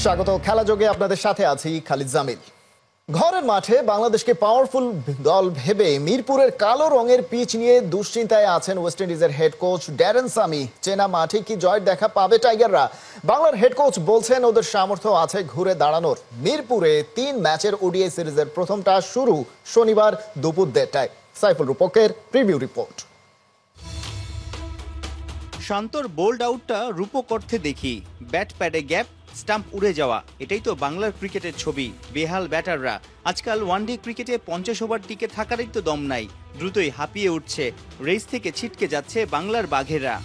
স্বাগত খেলা যোগে আপনাদের সাথে আছি খালিদ জামিল। ঘরের মাঠে বাংলাদেশকে পাওয়ারফুল দল ভেবে মিরপুরের কালো রঙের পিচ নিয়ে দুশ্চিন্তায় আছেন ওয়েস্ট ইন্ডিজের হেড কোচ ড্যারেন সামি। চেনা মাঠে কি জয়ের দেখা পাবে টাইগাররা? বাংলার হেড কোচ বলছেন ওদের সামর্থ্য আছে ঘুরে দাঁড়ানোর। মিরপুরে 3 ম্যাচের ওডিআই সিরিজের প্রথমটা শুরু শনিবার দুপুর 1:30টায়। সাইফুল রূপকের প্রিভিউ রিপোর্ট। শান্তর বোল্ড আউটটা রূপক অর্থে দেখি, ব্যাট প্যাডে গ্যাপ, স্টাম্প উড়ে যাওয়া, এটাই তো বাংলার ক্রিকেটের ছবি। বেহাল ব্যাটাররা আজকাল ওয়ানডে ক্রিকেটে 50 ওভার টিকে থাকারই তো দম নাই, দ্রুতই হাঁপিয়ে উঠছে, রেস থেকে ছিটকে যাচ্ছে বাংলার বাঘেরা।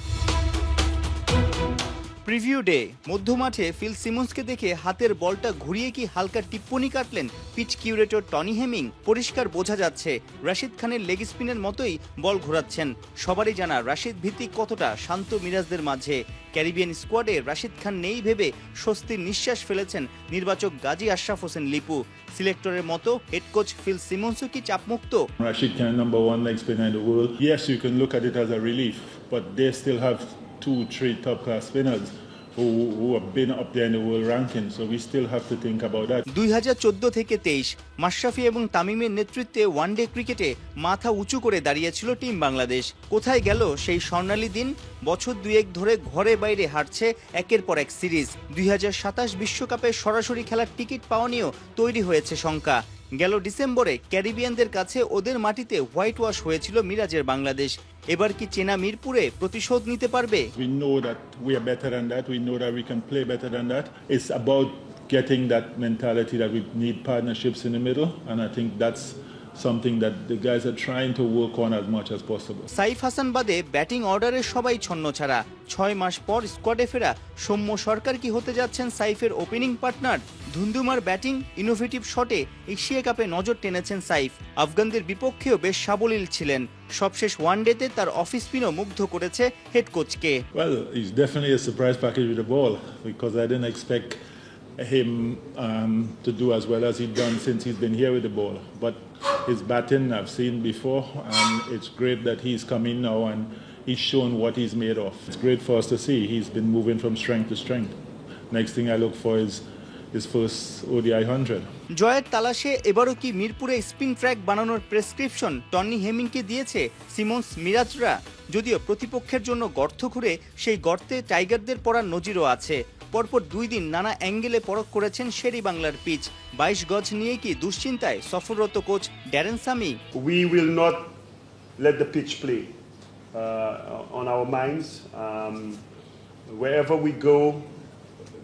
প্রিভিউ ডে মধ্যমাঠে ফিল সিমন্সকে দেখে হাতের বলটা ঘুরিয়ে কি হালকা টিপ্পনি কাটলেন পিচ কিউরেটর টনি হেমিং। পরিষ্কার বোঝা যাচ্ছে রাশিদ খানের লেগ স্পিনের মতোই বল ঘোরাচ্ছেন। সবারই জানা রাশিদ ভিত্তিক কতটা শান্ত মিরাজদের মাঝে। ক্যারিবিয়ান স্কোয়াডে রাশিদ খান নেই ভেবে স্বস্তির নিঃশ্বাস ফেলেছেন নির্বাচক গাজী আশরাফ হোসেন লিপু। সিলেক্টরের মতো হেড কোচ ফিল সিমন্সও কি চাপমুক্ত? Rashid Khan, number 1 leg spinner in the world. Yes, you can look at it as a relief, but they still have 2-3 top-class spinners who have been up there in the world ranking, so we still have to think about that. 2014 থেকে 23 মাশরাফি এবং তামিমের নেতৃত্বে one day ক্রিকেটে মাথা উঁচু করে দাঁড়িয়েছিল team Bangladesh. কোথায় গেল সেই স্বর্ণালী দিন? বছর দুয়েক ধরে ঘরে বাইরে হারছে একের পর এক সিরিজ। 2027 বিশ্বকাপে সরাসরি খেলার টিকিট পাওয়া নিয়েও তৈরি হয়েছে শঙ্কা। গেল ডিসেম্বরে ক্যারিবিয়ানদের কাছে ওদের মাটিতে হোয়াইট ওয়াশ হয়েছিল মিরাজের বাংলাদেশ। এবার কি চেনা মিরপুরে প্রতিশোধ নিতে পারবে? We know that we are better than that. We know that we can play better than that. It's about getting that mentality that we need partnerships in the middle, and I think that's something that the guys are trying to work on as much as possible. Saif Hasan বাদে batting অর্ডারে সবাই ছন্নছাড়া। 6 মাস পর স্কোয়াডে ফেরা সৌম্য সরকার কি হতে যাচ্ছেন সাইফের opening partner? ধুন্দুমার batting, innovative শটে এশিয়া কাপে নজর টেনেছেন সাইফ। আফগানদের বিপক্ষেও বেশ সাবলীল ছিলেন। সবশেষ ওয়ানডেতে তার অফ স্পিনও মুগ্ধ করেছে হেড কোচকে। Well, he's definitely a surprise package with the ball, because I didn't expect him to do as well as he's done since he's been here with the ball. But his batting I've seen before, and it's great that he's come in now and he's shown what he's made of. It's great for us to see. He's been moving from strength to strength. Next thing I look for is his first ODI 100. জয়ের তালাশে এবারও কি মিরপুরে spin track বানানোর prescription Tony হেমিংকে দিয়েছে Simmons মিরাজরা? যদিও প্রতিপক্ষের জন্য গর্ত খুঁড়ে সেই গর্তে টাইগারদের পড়ার নজিরও আছে। পরপর 2 দিন নানা অ্যাঙ্গেলে পরখ করেছেন শেরি বাংলার পিচ। 22 গজ নিয়ে কি দুশ্চিন্তায় সফররত coach Darren Sami? We will not let the pitch play on our minds. Wherever we go,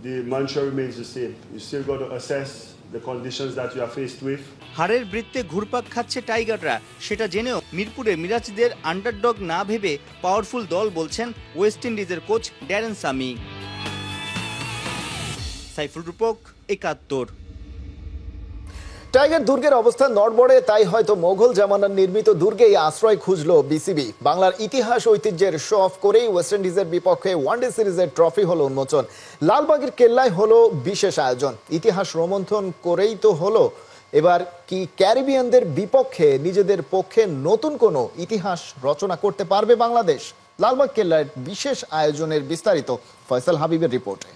the mantra remains the same. You still got to assess the conditions that you are faced with. হারের বৃত্তে ঘুরপাক খাচ্ছে টাইগাররা, সেটা জেনেও মিরপুরে মিরাজদের underdog না ভেবে powerful দল বলছেন ওয়েস্ট ইন্ডিজের কোচ ড্যারেন সামি। সাইফুল রূপক, 71। টাইগার দুর্গের অবস্থান নড়বড়ে, তাই হয়তো মোগল জামানার নির্মিত দুর্গেই আশ্রয় খুঁজল বিসিবি। বাংলার ইতিহাস ঐতিহ্যের শো অফ করেই ওয়েস্ট ইন্ডিজের বিপক্ষে ওয়ানডে সিরিজের ট্রফি হলো উন্মোচন। লালবাগের কেল্লায় হলো বিশেষ আয়োজন। ইতিহাস রোমন্থন করেই তো হলো। এবার কি ক্যারিবিয়ানদের বিপক্ষে নিজেদের পক্ষে নতুন কোনো ইতিহাস রচনা করতে পারবে বাংলাদেশ? লালবাগ কেল্লার বিশেষ আয়োজনের বিস্তারিত ফয়সাল হাবিবের রিপোর্টে।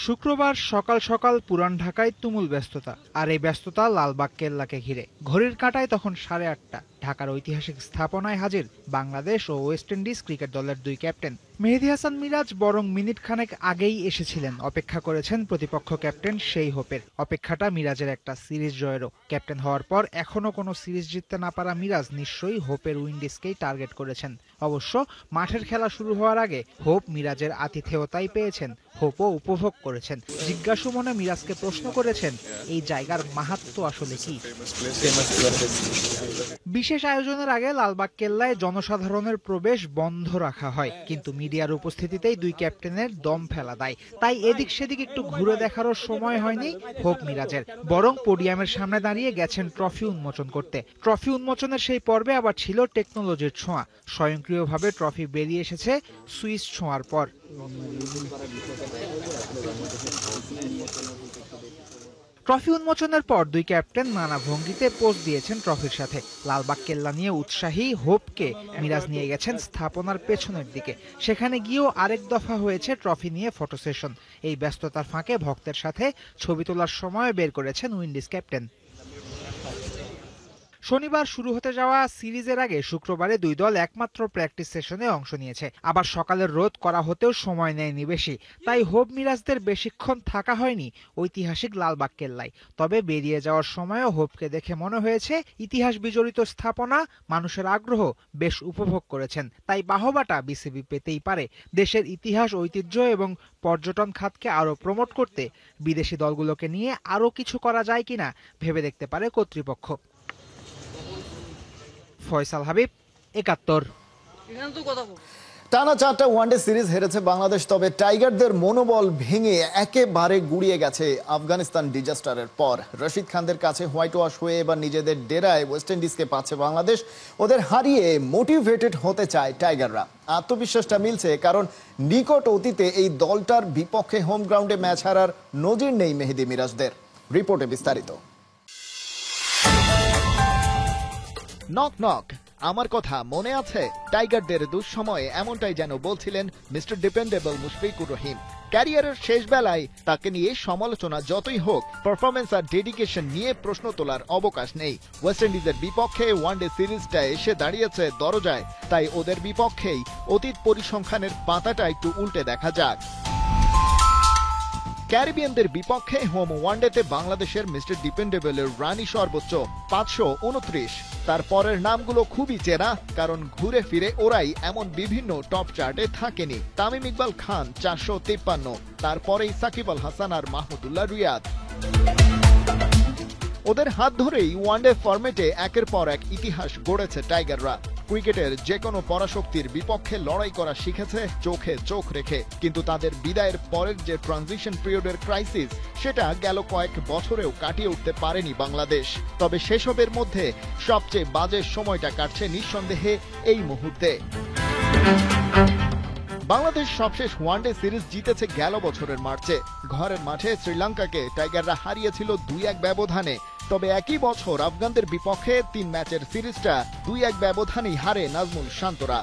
শুক্রবার সকাল সকাল পুরান ঢাকায় তুমুল ব্যস্ততা, আর এই ব্যস্ততা লালবাগ কেল্লাকে ঘিরে। ঘড়ির কাঁটায় তখন 8:30। ঢাকার ঐতিহাসিক স্থাপনায় হাজির বাংলাদেশ ও ওয়েস্ট ইন্ডিজ ক্রিকেট দলের 2 ক্যাপ্টেন। মেহেদী হাসান মিরাজ বরং মিনিট খানেক আগেই এসেছিলেন। অপেক্ষা করেছেন প্রতিপক্ষ ক্যাপ্টেন সেই হোপের। অপেক্ষাটা মিরাজের একটা সিরিজ জয়েরও। ক্যাপ্টেন হওয়ার পর এখনো কোনো সিরিজ জিততে না পারা মিরাজ নিশ্চয়ই হোপের উইন্ডিজকেই টার্গেট করেছেন। অবশ্য মাঠের খেলা শুরু হওয়ার আগে হোপ মিরাজের আতিথেয়তাই পেয়েছেন, হোপও উপভোগ করেছেন। জিজ্ঞাসু মনে মিরাজকে প্রশ্ন করেছেন, এই জায়গার মাহাত্ম্য আসলে কি? বিশেষ আয়োজনের আগে লালবাগ কেল্লায় জনসাধারণের প্রবেশ বন্ধ রাখা হয়, কিন্তু মিডিয়ার উপস্থিতিতেই 2 ক্যাপ্টেনের দম ফেলা দেয়। তাই এদিক সেদিক একটু ঘুরে দেখারও সময় হয়নি হোপ মিরাজের, বরং পোডিয়ামের সামনে দাঁড়িয়ে গেছেন ট্রফি উন্মোচন করতে। ট্রফি উন্মোচনের সেই পর্বে আবার ছিল টেকনোলজির ছোঁয়া। স্বয়ংক্রিয়ভাবে ট্রফি বেরিয়ে এসেছে সুইচ ছোঁয়ার পর। ট্রফি উন্মোচনের পর দুই ক্যাপ্টেন নানা ভঙ্গিতে পোজ দিয়েছেন ট্রফির সাথে। লালবাগ কেল্লা নিয়ে উৎসাহী হোপকে মিরাজ নিয়ে গেছেন স্থাপনার পেছনের দিকে। সেখানে গিয়েও আরেক দফা হয়েছে ট্রফি নিয়ে ফটো সেশন। এই ব্যস্ততার ফাঁকে ভক্তের সাথে ছবি তোলার সময় বের করেছেন উইন্ডিজ ক্যাপ্টেন। শনিবার শুরু হতে যাওয়া সিরিজের আগে শুক্রবারে দুই দল একমাত্র প্র্যাকটিস সেশনে অংশ নিয়েছে। আবার সকালের রোদ করা হতেও সময় নেয়নি বেশি, তাই হোপ মিরাজদের বেশিক্ষণ থাকা হয়নি ঐতিহাসিক লালবাগ কেল্লায়। তবে বেরিয়ে যাওয়ার সময়ও হোপকে দেখে মনে হয়েছে ইতিহাস বিজড়িত স্থাপনা, মানুষের আগ্রহ বেশ উপভোগ করেছেন। তাই বাহবাটা বিসিবি পেতেই পারে। দেশের ইতিহাস, ঐতিহ্য এবং পর্যটন খাতকে আরও প্রমোট করতে বিদেশি দলগুলোকে নিয়ে আরও কিছু করা যায় কিনা ভেবে দেখতে পারে কর্তৃপক্ষ। ফয়সাল হাবিব, ৭১। টানা 4টা ওয়ানডে সিরিজ হেরেছে বাংলাদেশ, তবে টাইগারদের মনোবল ভেঙে একেবারে গুড়িয়ে গেছে আফগানিস্তান ডিজাস্টারের পর। রশিদ খানদের কাছে হোয়াইট ওয়াশ হয়ে এবার নিজেদের ডেরায় ওয়েস্ট ইন্ডিজকে পাচ্ছে বাংলাদেশ। ওদের হারিয়ে মোটিভেটেড হতে চায় টাইগাররা। আত্মবিশ্বাসটা মিলছে, কারণ নিকট অতীতে এই দলটার বিপক্ষে হোম গ্রাউন্ডে ম্যাচ হারার নজির নেই মেহেদী মিরাজদের। রিপোর্টে বিস্তারিত। নক নক, আমার কথা মনে আছে? টাইগারদের দুঃসময়ে এমনটাই যেন বলছিলেন মিস্টার ডিপেন্ডেবল মুশফিকুর রহিম। ক্যারিয়ারের শেষ বেলায় তাকে নিয়ে সমালোচনা যতই হোক, পারফরমেন্স আর ডেডিকেশন নিয়ে প্রশ্ন তোলার অবকাশ নেই। ওয়েস্ট ইন্ডিজের বিপক্ষে ওয়ানডে সিরিজটা এসে দাঁড়িয়েছে দরজায়, তাই ওদের বিপক্ষেই অতীত পরিসংখ্যানের পাতাটা একটু উল্টে দেখা যাক। ক্যারিবিয়ানদের বিপক্ষে হোম ওয়ানডেতে বাংলাদেশের মিস্টার ডিপেন্ডেবলের রানই সর্বোচ্চ 529। তারপরের নামগুলো খুবই চেনা, কারণ ঘুরে ফিরে ওরাই এমন বিভিন্ন টপ চার্টে থাকেনি। তামিম ইকবাল খান 453, তারপরেই সাকিব আল হাসান আর মাহমুদুল্লাহ রিয়াদ। ওদের হাত ধরেই ওয়ানডে ফরম্যাটে একের পর এক ইতিহাস গড়েছে টাইগাররা। ক্রিকেটের যে কোনো পরাশক্তির বিপক্ষে লড়াই করা শিখেছে চোখে চোখ রেখে। কিন্তু তাদের বিদায়ের পরের যে ট্রানজিশন পিরিয়ডের ক্রাইসিস, সেটা গেল কয়েক বছরেও কাটিয়ে উঠতে পারেনি বাংলাদেশ। তবে সেসবের মধ্যে সবচেয়ে বাজে সময়টা কাটছে নিঃসন্দেহে এই মুহূর্তে। বাংলাদেশ সবশেষ ওয়ানডে সিরিজ জিতেছে গেল বছরের মার্চে। ঘরের মাঠে শ্রীলঙ্কাকে টাইগাররা হারিয়েছিল 2-1 ব্যবধানে। তবে একই বছর আফগানদের বিপক্ষে 3 ম্যাচের সিরিজটা 2-1 ব্যবধানেই হারে নাজমুল শান্তরা।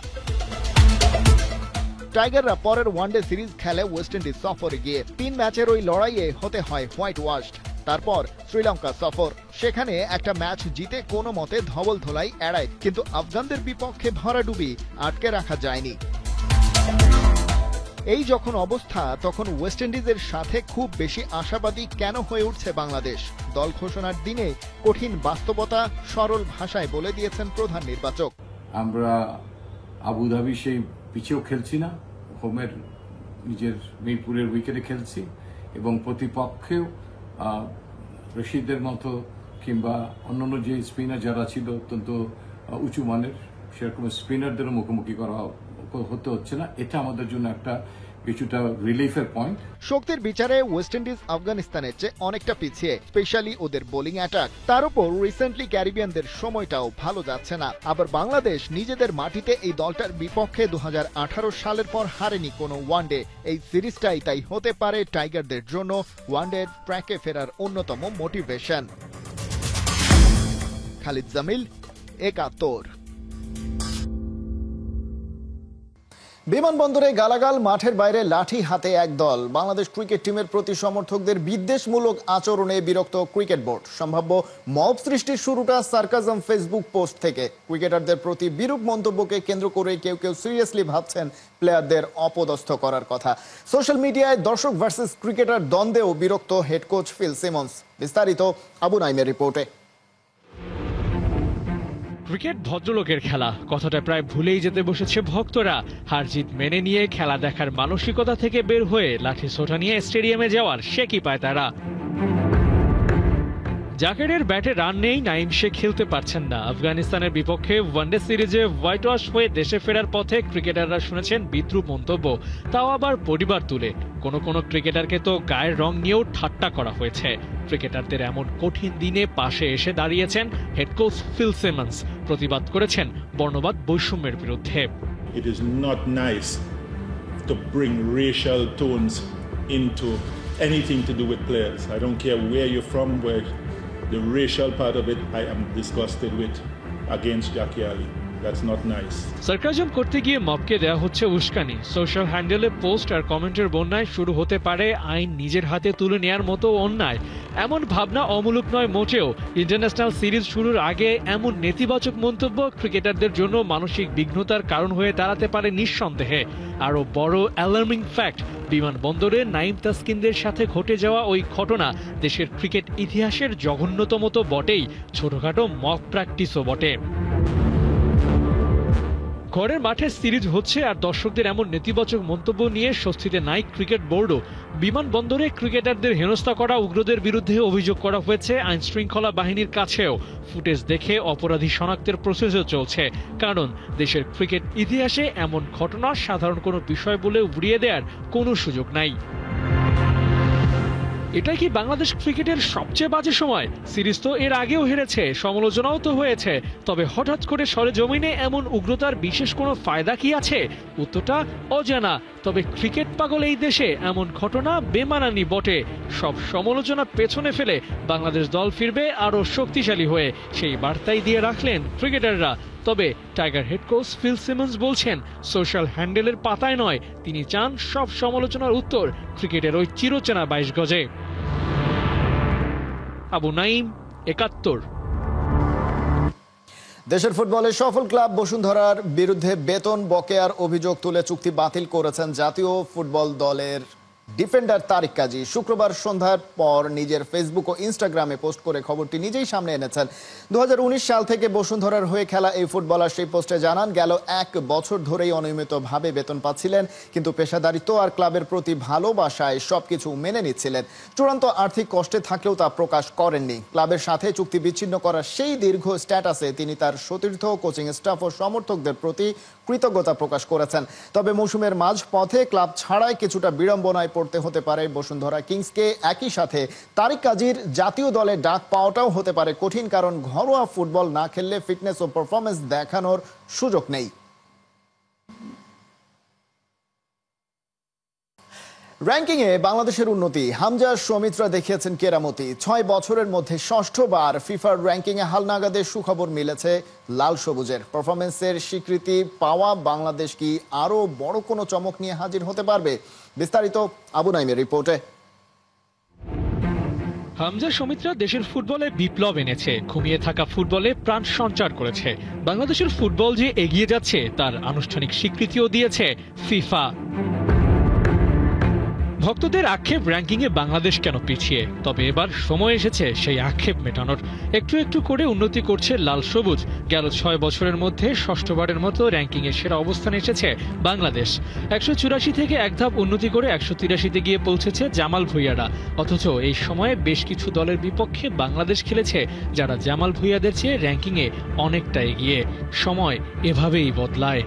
টাইগাররা পরের ওয়ানডে সিরিজ খেলে ওয়েস্ট ইন্ডিজ সফরে গিয়ে 3 ম্যাচের ওই লড়াইয়ে হতে হয় হোয়াইট ওয়াশড। তারপর শ্রীলঙ্কা সফর, সেখানে একটা ম্যাচ জিতে কোনো মতে ধবল ধোলাই এড়ায়, কিন্তু আফগানদের বিপক্ষে ভরাডুবি আটকে রাখা যায়নি। এই যখন অবস্থা, তখন ওয়েস্ট ইন্ডিজের সাথে খুব বেশি আশাবাদী কেন হয়ে উঠছে বাংলাদেশ? দল ঘোষণার দিনে কঠিন বাস্তবতা সরল ভাষায় বলে দিয়েছেন প্রধান নির্বাচক। আমরা আবুধাবি সেই পিচেও খেলছি না, হোমের নিজের মিরপুরের উইকেটে খেলছি, এবং প্রতিপক্ষেও রশিদের মতো কিংবা অন্যান্য যে স্পিনার যারা ছিল অত্যন্ত উঁচু মানের, সেরকম স্পিনারদেরও মুখোমুখি করা হতে হচ্ছে না। এটা আমাদের জন্য একটা কিছুটা রিলিফের পয়েন্ট। শক্তির বিচারে ওয়েস্ট ইন্ডিজ আফগানিস্তানের চেয়ে অনেকটা পিছিয়ে, স্পেশালি ওদের বোলিং অ্যাটাক। তার উপর রিসেন্টলি ক্যারিবিয়ানদের সময়টাও ভালো যাচ্ছে না। আবার বাংলাদেশ নিজেদের মাটিতে এই দলটার বিপক্ষে 2018 সালের পর হারেনি কোনো ওয়ানডে। এই সিরিজটাই তাই হতে পারে টাইগারদের জন্য ওয়ানডে ট্র্যাকে ফেরার অন্যতম মোটিভেশন। খালিদ জামিল, ৭১। বিমানবন্দরে গালাগাল, মাঠের বাইরে লাঠি হাতে এক দল। বাংলাদেশ ক্রিকেট টিমের প্রতি সমর্থকদের বিদ্বেষমূলক আচরণে বিরক্ত ক্রিকেট বোর্ড। সম্ভাব্য মব সৃষ্টির শুরুটা সার্কাজম ফেসবুক পোস্ট থেকে। ক্রিকেটারদের প্রতি বিরূপ মন্তব্যকে কেন্দ্র করে কেউ কেউ সিরিয়াসলি ভাবছেন প্লেয়ারদের অপদস্থ করার কথা। সোশ্যাল মিডিয়ায় দর্শক ভার্সেস ক্রিকেটার দ্বন্দ্বেও বিরক্ত হেড কোচ ফিল সিমন্স। বিস্তারিত আবু নাইমের রিপোর্টে। ক্রিকেট ভদ্রলোকের খেলা কথাটা প্রায় ভুলেই যেতে বসেছে ভক্তরা। হার জিত মেনে নিয়ে খেলা দেখার মানসিকতা থেকে বের হয়ে লাঠি সোঁটা নিয়ে স্টেডিয়ামে যাওয়ার সে কি পায় তারা। জাকেরের ব্যাটে রান নেই, নাইম শেখ খেলতে পারছেন না। আফগানিস্তানের বিপক্ষে ওয়ানডে সিরিজে হোয়াইট ওয়াশ হয়ে দেশে ফেরার পথে ক্রিকেটাররা শুনেছেন বিদ্রূপ মন্তব্য, তাও আবার পরিবার তুলে। কোনো ক্রিকেটারকে তো গায়ের রং নিয়েও ঠাট্টা করা হয়েছে। ক্রিকেটারদের এমন কঠিন দিনে পাশে এসে দাঁড়িয়েছেন হেড কোচ ফিল সিমন্স। প্রতিবাদ করেছেন বর্ণবাদ বৈষম্যের বিরুদ্ধে। It is not nice to bring racial tones into anything to do with players. I don't care where you're from, where the racial part of it, I am disgusted with against Jackie Ali. That's not nice. Sarcasm করতে গিয়ে মবকে দেওয়া হচ্ছে উস্কানি। Social হ্যান্ডেলে post আর কমেন্টের বন্যায় শুরু হতে পারে আইন নিজের হাতে তুলে নেয়ার মতো অন্যায়। এমন ভাবনা অমূলক নয় মোটেও। ইন্টারন্যাশনাল সিরিজ শুরুর আগে এমন নেতিবাচক মন্তব্য ক্রিকেটারদের জন্য মানসিক বিঘ্নতার কারণ হয়ে দাঁড়াতে পারে নিঃসন্দেহে। আরও বড় অ্যালার্মিং ফ্যাক্ট, বিমানবন্দরে নাইম তাসকিনদের সাথে ঘটে যাওয়া ওই ঘটনা দেশের ক্রিকেট ইতিহাসের জঘন্যতম তো বটেই, ছোটখাটো মক প্র্যাকটিসও বটে। ঘরের মাঠে সিরিজ হচ্ছে আর দর্শকদের এমন নেতিবাচক মন্তব্য নিয়ে স্বস্তিতে নাই ক্রিকেট বোর্ডও। বিমানবন্দরে ক্রিকেটারদের হেনস্থা করা উগ্রদের বিরুদ্ধে অভিযোগ করা হয়েছে আইন শৃঙ্খলা বাহিনীর কাছেও। ফুটেজ দেখে অপরাধী শনাক্তের প্রসেসও চলছে, কারণ দেশের ক্রিকেট ইতিহাসে এমন ঘটনা সাধারণ কোনো বিষয় বলে উড়িয়ে দেওয়ার কোনো সুযোগ নাই। এটাই কি বাংলাদেশ ক্রিকেটের সবচেয়ে বাজে সময়? সিরিজ তো এর আগেও হেরেছে, সমালোচনাও তো হয়েছে, তবে হঠাৎ করে সরেজমিনে এমন উগ্রতার বিশেষ কোনো ফায়দা কি আছে? উত্তরটা অজানা। তবে ক্রিকেট পাগল এই দেশে এমন ঘটনা বেমানানি বটে। সব সমালোচনা পেছনে ফেলে বাংলাদেশ দল ফিরবে আরও শক্তিশালী হয়ে, সেই বার্তাই দিয়ে রাখলেন ক্রিকেটাররা। তবে tiger head coach Phil Simmons বলছেন সোশ্যাল হ্যান্ডেলের পাতায় নয়, তিনি চান সব সমালোচনার উত্তর ক্রিকেটের ওই চিরচেনা 22 গজে। আবু নাইম, ৭১। দেশের ফুটবলের সফল ক্লাব বসুন্ধরার বিরুদ্ধে বেতন বকেয়ার অভিযোগ তুলে চুক্তি বাতিল করেছেন জাতীয় ফুটবল দলের ডিফেন্ডার তারিক কাজী। শুক্রবার সন্ধ্যার পর নিজের ফেসবুক ও ইনস্টাগ্রামে পোস্ট করে খবরটি নিজেই সামনে এনেছেন। 2019 সাল থেকে বসুন্ধরার হয়ে খেলা এই ফুটবলার সেই পোস্টে জানান, গেল 1 বছর ধরেই অনিয়মিতভাবে বেতন পাচ্ছিলেন, কিন্তু পেশাদারিত্ব আর ক্লাবের প্রতি ভালোবাসায় সবকিছু মেনে নিচ্ছিলেন। চূড়ান্ত আর্থিক কষ্টে থাকলেও তা প্রকাশ করেননি। ক্লাবের সাথে চুক্তি বিচ্ছিন্ন করার সেই দীর্ঘ স্ট্যাটাসে তিনি তার সতীর্থ, কোচিং স্টাফ ও সমর্থকদের প্রতি কৃতজ্ঞতা প্রকাশ করেছেন। তবে মৌসুমের মাঝ পথে ক্লাব ছাড়াই কিছুটা বিড়ম্বনায় পড়তে হতে পারে বসুন্ধরা কিংসকে। একই সাথে তারিক কাজীর জাতীয় দলে ডাক পাওয়াটাও হতে পারে কঠিন, কারণ ঘরোয়া ফুটবল না খেললে ফিটনেস ও পারফরমেন্স দেখানোর সুযোগ নেই। র্যাঙ্কিংয়ে বাংলাদেশের উন্নতি, হামজা সৌমিত্রা দেখিয়েছেন কেরামতি। 6 বছরের মধ্যে ষষ্ঠবার ফিফার র্যাঙ্কিংয়ে হালনাগাদের সুখবর মিলেছে লাল সবুজের। পারফরমেন্সের স্বীকৃতি পাওয়া বাংলাদেশ কি আরো বড় কোনো চমক নিয়ে হাজির হতে পারবে? বিস্তারিত আবু নাইমের রিপোর্টে। হামজা সৌমিত্রা দেশের ফুটবলে বিপ্লব এনেছে, ঘুমিয়ে থাকা ফুটবলে প্রাণ সঞ্চার করেছে। বাংলাদেশের ফুটবল যে এগিয়ে যাচ্ছে তার আনুষ্ঠানিক স্বীকৃতিও দিয়েছে ফিফা। ভক্তদের আক্ষেপ র্যাঙ্কিংয়ে বাংলাদেশ কেন পিছিয়ে, তবে এবার সময় এসেছে সেই আক্ষেপ মেটানোর। একটু একটু করে উন্নতি করছে লাল সবুজ। গেল 6 বছরের মধ্যে ষষ্ঠবারের মতো র্যাঙ্কিংয়ে সেরা অবস্থানে এসেছে বাংলাদেশ। 184 থেকে এক ধাপ উন্নতি করে 183-তে গিয়ে পৌঁছেছে জামাল ভুঁইয়ারা। অথচ এই সময়ে বেশ কিছু দলের বিপক্ষে বাংলাদেশ খেলেছে যারা জামাল ভুঁইয়াদের চেয়ে র্যাঙ্কিংয়ে অনেকটা এগিয়ে। সময় এভাবেই বদলায়।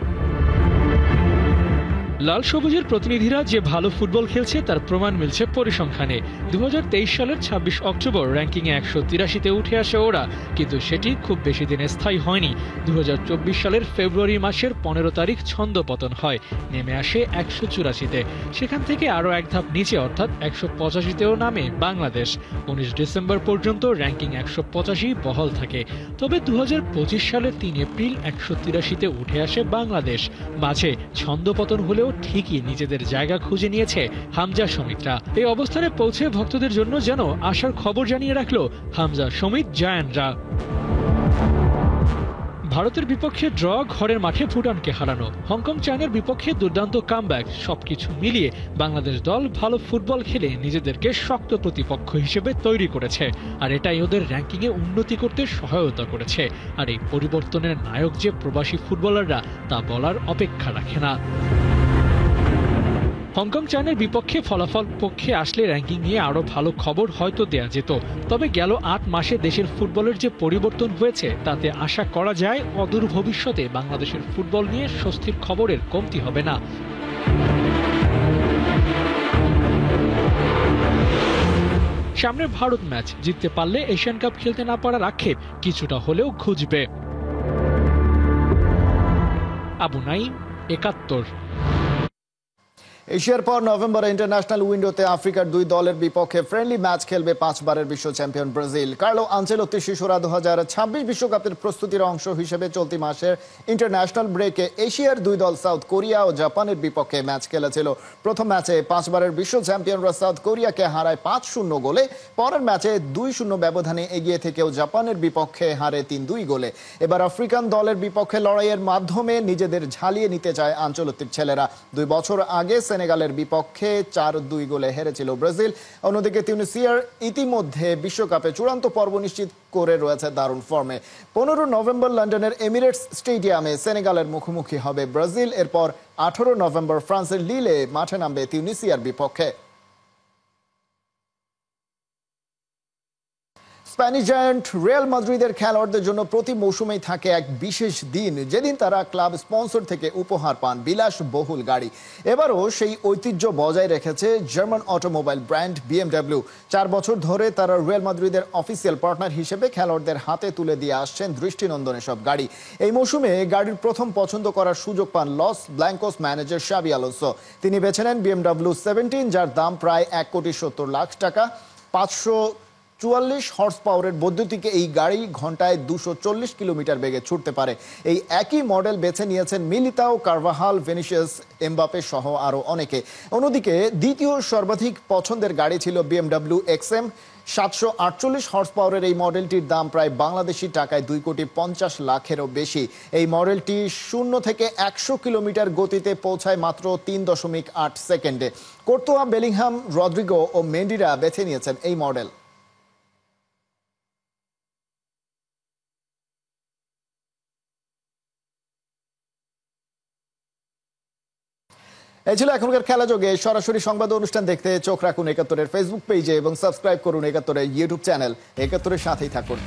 লাল সবুজের প্রতিনিধিরা যে ভালো ফুটবল খেলছে তার প্রমাণ মিলছে পরিসংখ্যানে। 2023 সালের 26 অক্টোবর র্যাঙ্কিংয়ে 183-তে উঠে আসে ওরা, কিন্তু সেটি খুব বেশি দিন স্থায়ী হয়নি। 2024 সালের ফেব্রুয়ারি মাসের 15 তারিখ ছন্দপতন হয়, নেমে আসে 184-তে। সেখান থেকে আরও এক ধাপ নিচে, অর্থাৎ 185-তেও নামে বাংলাদেশ। 19 ডিসেম্বর পর্যন্ত র্যাঙ্কিং 185 বহাল থাকে। তবে 2025 সালের 3 এপ্রিল 183-তে উঠে আসে বাংলাদেশ। মাঝে ছন্দপতন হলেও ঠিকই নিজেদের জায়গা খুঁজে নিয়েছে হামজা সৌমিত্রা। এই অবস্থানে পৌঁছে ভক্তদের জন্য যেন আশার খবর জানিয়ে রাখলো হামজা সৌমিত জায়ান্টরা। ভারতের বিপক্ষে ড্র, ঘরের মাঠে ভুটানকে হারানো, হংকং চায়নার বিপক্ষে দুর্দান্ত কামব্যাক, সবকিছু মিলিয়ে বাংলাদেশ দল ভালো ফুটবল খেলে নিজেদেরকে শক্ত প্রতিপক্ষ হিসেবে তৈরি করেছে। আর এটাই ওদের র্যাঙ্কিংয়ে উন্নতি করতে সহায়তা করেছে। আর এই পরিবর্তনের নায়ক যে প্রবাসী ফুটবলাররা, তা বলার অপেক্ষা রাখে না। হংকং চায়নার বিপক্ষে ফলাফল পক্ষে আসলে র্যাঙ্কিং নিয়ে আরও ভালো খবর হয়তো দেয়া যেত। তবে গেল 8 মাসে দেশের ফুটবলের যে পরিবর্তন হয়েছে তাতে আশা করা যায় অদূর ভবিষ্যতে বাংলাদেশের ফুটবল নিয়ে স্বস্তির খবরের কমতি হবে না। সামনে ভারত ম্যাচ, জিততে পারলে এশিয়ান কাপ খেলতে না পারার আক্ষেপ কিছুটা হলেও ঘুচবে। আবু নাইম, ৭১। এশিয়ার পর নভেম্বরে ইন্টারন্যাশনাল উইন্ডোতে আফ্রিকার দুই দলের বিপক্ষে ফ্রেন্ডলি ম্যাচ খেলবে 5 বারের বিশ্ব চ্যাম্পিয়ন ব্রাজিল। কার্লো আনচেলোত্তি শিশুরা 2026 বিশ্বকাপের প্রস্তুতির অংশ হিসেবে চলতি মাসের ইন্টারন্যাশনাল ব্রেকে এশিয়ার দুই দল সাউথ কোরিয়া ও জাপানের বিপক্ষে ম্যাচ খেলেছিল। প্রথম ম্যাচে 5 বারের বিশ্ব চ্যাম্পিয়নরা সাউথ কোরিয়াকে হারায় 5-0 গোলে। পরের ম্যাচে 2-0 ব্যবধানে এগিয়ে থেকেও জাপানের বিপক্ষে হারে 3-2 গোলে। এবার আফ্রিকান দলের বিপক্ষে লড়াইয়ের মাধ্যমে নিজেদের ঝালিয়ে নিতে চায় আনচেলোত্তির ছেলেরা। 2 বছর আগে সেনেগালের বিপক্ষে 4-2 গোলে হেরেছিল ব্রাজিল। অন্যদিকে তিউনিসিয়ার ইতিমধ্যে বিশ্বকাপে চূড়ান্ত পর্ব নিশ্চিত করে রয়েছে দারুণ ফর্মে। 15 নভেম্বর লন্ডনের এমিরেটস স্টেডিয়ামে সেনেগালের মুখোমুখি হবে ব্রাজিল। এরপর 18 নভেম্বর ফ্রান্সের লিলে মাঠে নামবে তিউনিসিয়ার বিপক্ষে। স্প্যানিশ জায়ান্ট রিয়াল মাদ্রিদের খেলোয়াড়দের জন্য প্রতি মৌসুমেই থাকে এক বিশেষ দিন, যেদিন তারা ক্লাব স্পন্সর থেকে উপহার পান বিলাসবহুল গাড়ি। এবারও সেই ঐতিহ্য বজায় রেখেছে জার্মান অটোমোবাইল ব্র্যান্ড BMW। 4 বছর ধরে তারা রিয়াল মাদ্রিদের অফিসিয়াল পার্টনার হিসেবে খেলোয়াড়দের হাতে তুলে দিয়ে আসছেন দৃষ্টিনন্দন এসব গাড়ি। এই মৌসুমে গাড়ির প্রথম পছন্দ করার সুযোগ পান লস ব্ল্যাঙ্কোস ম্যানেজার শাবি আলোনসো। তিনি বেছে নেন BMW 17, যার দাম প্রায় 1,70,00,000 টাকা। 544 হর্স পাওয়ারের বৈদ্যুতিক এই গাড়ি ঘন্টায় 240 কিলোমিটার বেগে ছুটতে পারে। এই একই মডেল বেছে নিয়েছেন মিলিতাও, কারভাহাল, ভিনিসিয়াস, এমবাপে সহ আরো অনেকে। অন্যদিকে দ্বিতীয় সর্বাধিক পছন্দের গাড়ি ছিল BMW XM। 748 হর্স পাওয়ারের এই মডেলটির দাম প্রায় বাংলাদেশি টাকায় 2,50,00,000-এরও বেশি। এই মডেলটি 0 থেকে 100 কিলোমিটার গতিতে পৌঁছায় মাত্র 3.8 সেকেন্ডে। কোর্তোয়া, বেলিংহাম, রদ্রিগো ও মেন্ডিরা বেছে নিয়েছেন এই মডেল। এই ছিল এখনকার খেলা যোগে। সরাসরি সংবাদ অনুষ্ঠান দেখতে চোখ রাখুন 71-এর ফেসবুক পেজে এবং সাবস্ক্রাইব করুন 71-এর ইউটিউব চ্যানেল। 71-এর সাথেই থাকুন।